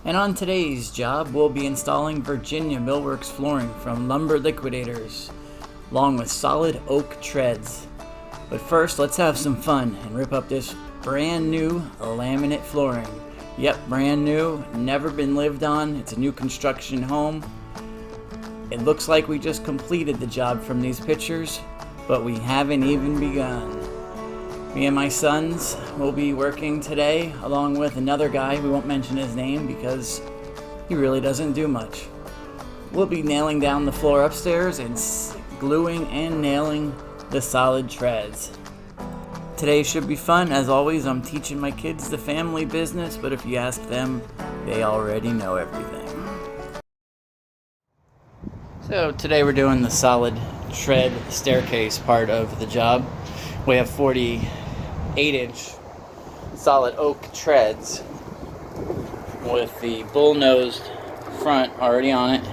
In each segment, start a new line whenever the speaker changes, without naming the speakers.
And on today's job, we'll be installing Virginia Millworks flooring from Lumber Liquidators, along with solid oak treads. But first, let's have some fun and rip up this brand new laminate flooring. Yep, brand new, never been lived on. It's a new construction home. It looks like we just completed the job from these pictures, but we haven't even begun. Me and my sons will be working today along with another guy. We won't mention his name because he really doesn't do much. We'll be nailing down the floor upstairs and gluing and nailing the solid treads. Today should be fun. As always, I'm teaching my kids the family business, but if you ask them, they already know everything. So today we're doing the solid tread staircase part of the job. We have 48-inch solid oak treads with the bull-nosed front already on it.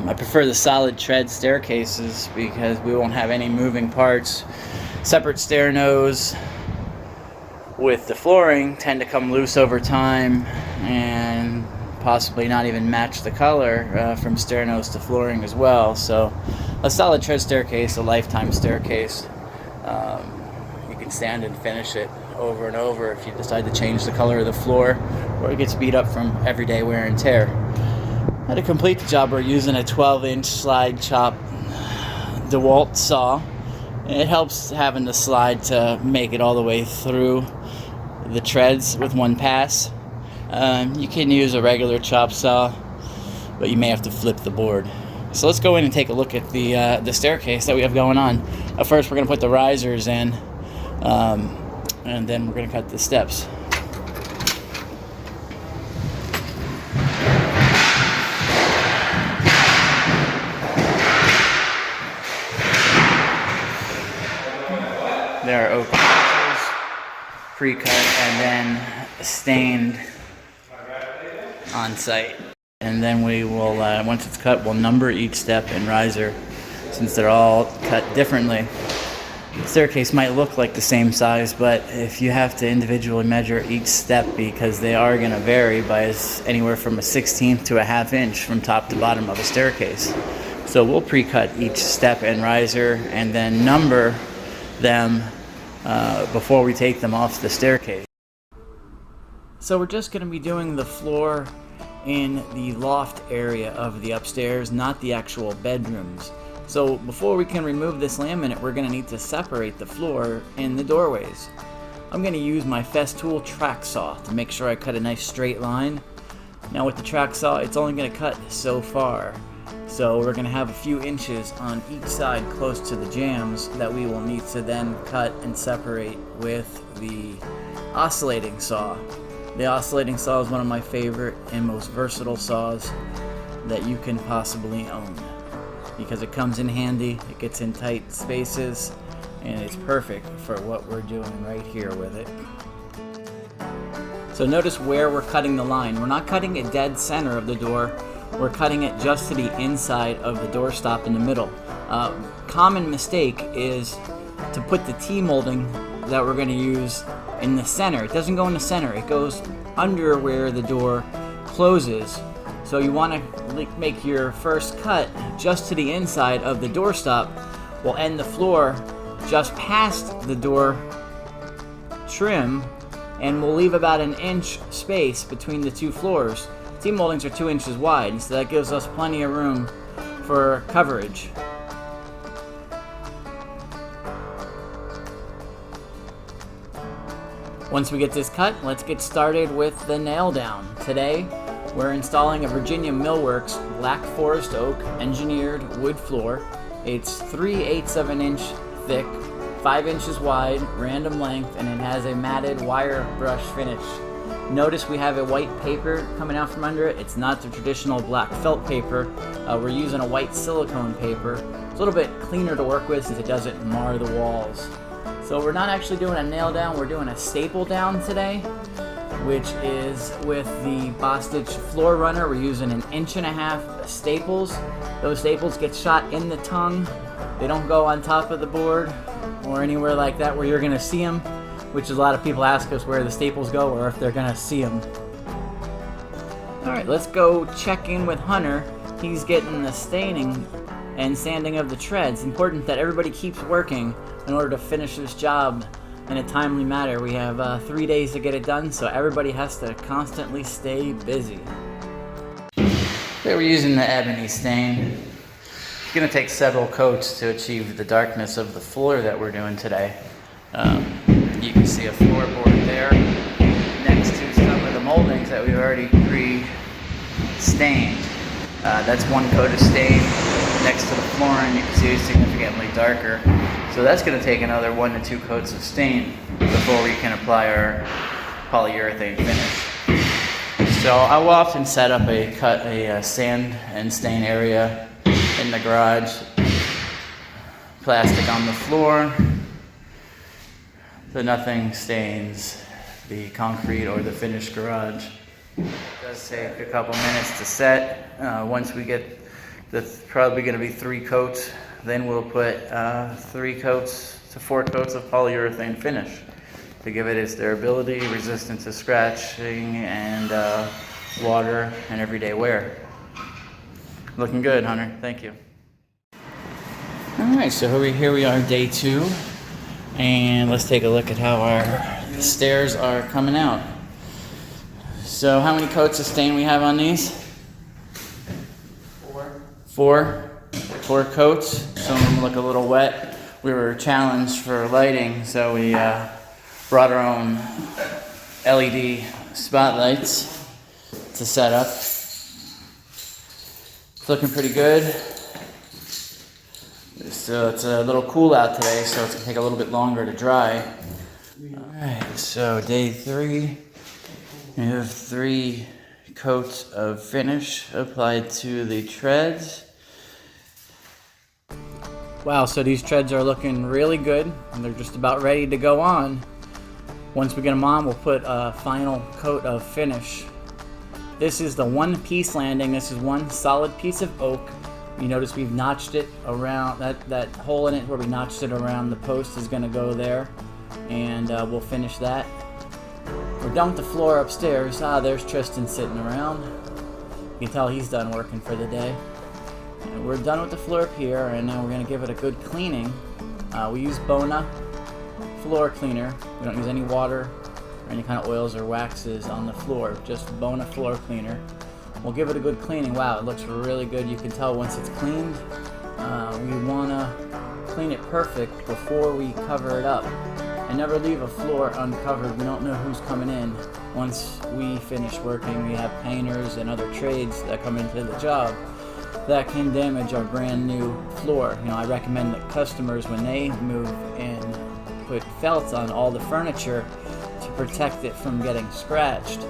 I prefer the solid tread staircases because we won't have any moving parts. Separate stair nose with the flooring tend to come loose over time and possibly not even match the color from stair nose to flooring as well. So a solid tread staircase, a lifetime staircase. You can stand and finish it over and over if you decide to change the color of the floor or it gets beat up from everyday wear and tear. Now to complete the job, we're using a 12-inch slide chop DeWalt saw. It helps having the slide to make it all the way through the treads with one pass. You can use a regular chop saw, but you may have to flip the board. So let's go in and take a look at the staircase that we have going on. First, we're going to put the risers in, and then we're going to cut the steps. There are oak risers, pre-cut and then stained on site. And then we will, once it's cut, we'll number each step and riser since they're all cut differently. The staircase might look like the same size, but if you have to individually measure each step because they are going to vary by anywhere from a 1/16 to a 1/2 inch from top to bottom of a staircase. So we'll pre-cut each step and riser and then number them before we take them off the staircase. So we're just going to be doing the floor in the loft area of the upstairs, not the actual bedrooms. So before we can remove this laminate, we're going to need to separate the floor in the doorways. I'm going to use my Festool track saw to make sure I cut a nice straight line. Now with the track saw, it's only going to cut so far. So we're going to have a few inches on each side close to the jambs that we will need to then cut and separate with the oscillating saw. The oscillating saw is one of my favorite and most versatile saws that you can possibly own because it comes in handy, it gets in tight spaces, and it's perfect for what we're doing right here with it. So notice where we're cutting the line. We're not cutting it dead center of the door. We're cutting it just to the inside of the doorstop in the middle. Common mistake is to put the T-molding that we're going to use in the center. It doesn't go in the center. It goes under where the door closes. So you want to make your first cut just to the inside of the doorstop. We'll end the floor just past the door trim, and we'll leave about an inch space between the two floors. T-moldings are 2 inches wide, so that gives us plenty of room for coverage. Once we get this cut, let's get started with the nail down. Today, we're installing a Virginia Millworks Black Forrest Oak engineered wood floor. It's 3/8 of an inch thick, 5 inches wide, random length, and it has a matted wire brush finish. Notice we have a white paper coming out from under it. It's not the traditional black felt paper. We're using a white silicone paper. It's a little bit cleaner to work with since it doesn't mar the walls. So we're not actually doing a nail down, we're doing a staple down today, which is with the Bostitch floor runner. We're using 1.5 inch staples. Those staples get shot in the tongue. They don't go on top of the board or anywhere like that where you're gonna see them, which a lot of people ask us where the staples go or if they're gonna see them. Alright, let's go check in with Hunter. He's getting the staining and sanding of the treads. Important that everybody keeps working in order to finish this job in a timely manner. We have 3 days to get it done, so everybody has to constantly stay busy. They were using the ebony stain. It's going to take several coats to achieve the darkness of the floor that we're doing today. You can see a floorboard there next to some of the moldings that we've already pre-stained. That's one coat of stain next to the flooring. You can see it's significantly darker. So that's going to take another 1 to 2 coats of stain before we can apply our polyurethane finish. So I will often set up a sand and stain area in the garage. Plastic on the floor, so nothing stains the concrete or the finished garage. It does take a couple minutes to set. Once we get probably going to be 3 coats, then we'll put 3 coats to 4 coats of polyurethane finish to give it its durability, resistance to scratching, and water and everyday wear. Looking good, Hunter. Thank you. Alright, so here we are, day 2, and let's take a look at how our stairs are coming out. So how many coats of stain we have on these? 4 coats. Some of them look a little wet. We were challenged for lighting, so we brought our own LED spotlights to set up. It's looking pretty good. So it's a little cool out today, so it's gonna take a little bit longer to dry. Alright, so day 3, we have 3 coats of finish applied to the treads. Wow, so these treads are looking really good, and they're just about ready to go on. Once we get them on, we'll put a final coat of finish. This is the one-piece landing. This is one solid piece of oak. You notice we've notched it around, that hole in it where we notched it around the post is going to go there, and we'll finish that. We're done with the floor upstairs. There's Tristan sitting around. You can tell he's done working for the day. And we're done with the floor up here, and now we're going to give it a good cleaning. We use Bona floor cleaner. We don't use any water or any kind of oils or waxes on the floor, just Bona floor cleaner. We'll give it a good cleaning. Wow, it looks really good. You can tell once it's cleaned. We want to clean it perfect before we cover it up. And never leave a floor uncovered. We don't know who's coming in. Once we finish working, we have painters and other trades that come into the job that can damage our brand new floor. You know, I recommend that customers, when they move in, put felt on all the furniture to protect it from getting scratched.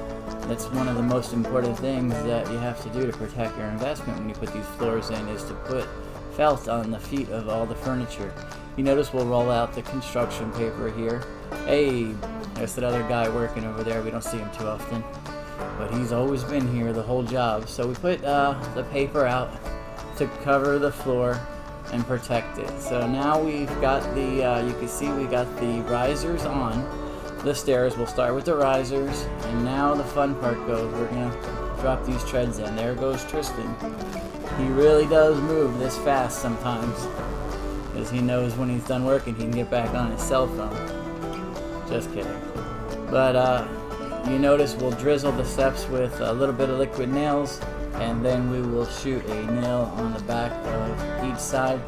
That's one of the most important things that you have to do to protect your investment when you put these floors in, is to put felt on the feet of all the furniture. You notice we'll roll out the construction paper here. Hey, that's that other guy working over there. We don't see him too often, but he's always been here the whole job. So we put the paper out to cover the floor and protect it. So now we've got the, you can see we got the risers on the stairs. We'll start with the risers, and now the fun part goes. We're gonna drop these treads in. There goes Tristan. He really does move this fast sometimes, because he knows when he's done working he can get back on his cell phone. Just kidding. But you notice we'll drizzle the steps with a little bit of liquid nails, and then we will shoot a nail on the back of each side.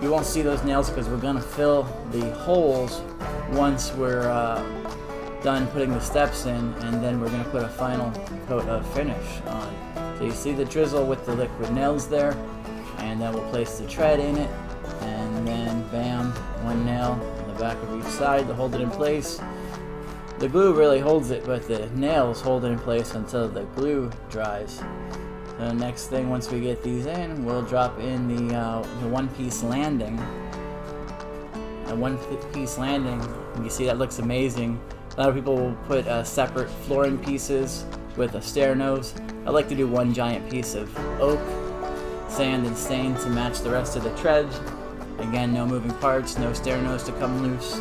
You won't see those nails because we're gonna fill the holes once we're done putting the steps in, and then we're going to put a final coat of finish on. So you see the drizzle with the liquid nails there, and then we'll place the tread in it, and then bam, one nail on the back of each side to hold it in place. The glue really holds it, but the nails hold it in place until the glue dries. The next thing, once we get these in, we'll drop in the one-piece landing. A one-piece landing, you see that looks amazing. A lot of people will put separate flooring pieces with a stair nose. I like to do one giant piece of oak, sand and stain to match the rest of the treads. Again, no moving parts, no stair nose to come loose.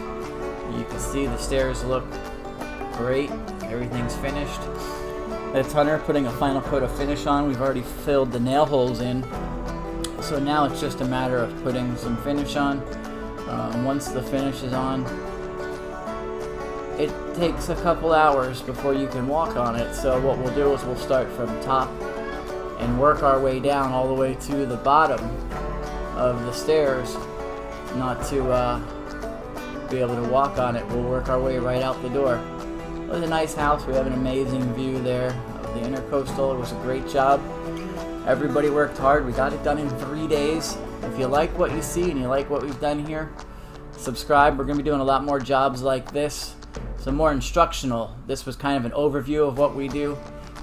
You can see the stairs look great. Everything's finished. It's Hunter putting a final coat of finish on. We've already filled the nail holes in. So now it's just a matter of putting some finish on. Once the finish is on, it takes a couple hours before you can walk on it. So what we'll do is we'll start from top and work our way down all the way to the bottom of the stairs. Not to be able to walk on it. We'll work our way right out the door. It was a nice house. We have an amazing view there of the intercoastal. It was a great job. Everybody worked hard. We got it done in 3 days. If you like what you see and you like what we've done here, subscribe. We're going to be doing a lot more jobs like this. Some more instructional. This was kind of an overview of what we do,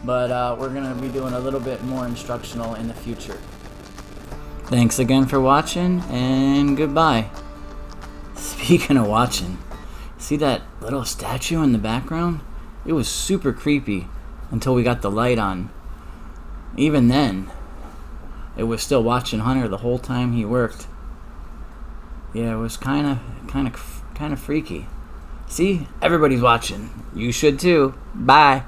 but we're going to be doing a little bit more instructional in the future. Thanks again for watching, and goodbye. Speaking of watching, see that little statue in the background? It was super creepy until we got the light on. Even then, it was still watching Hunter the whole time he worked. Yeah, it was kind of freaky. See, everybody's watching. You should too. Bye.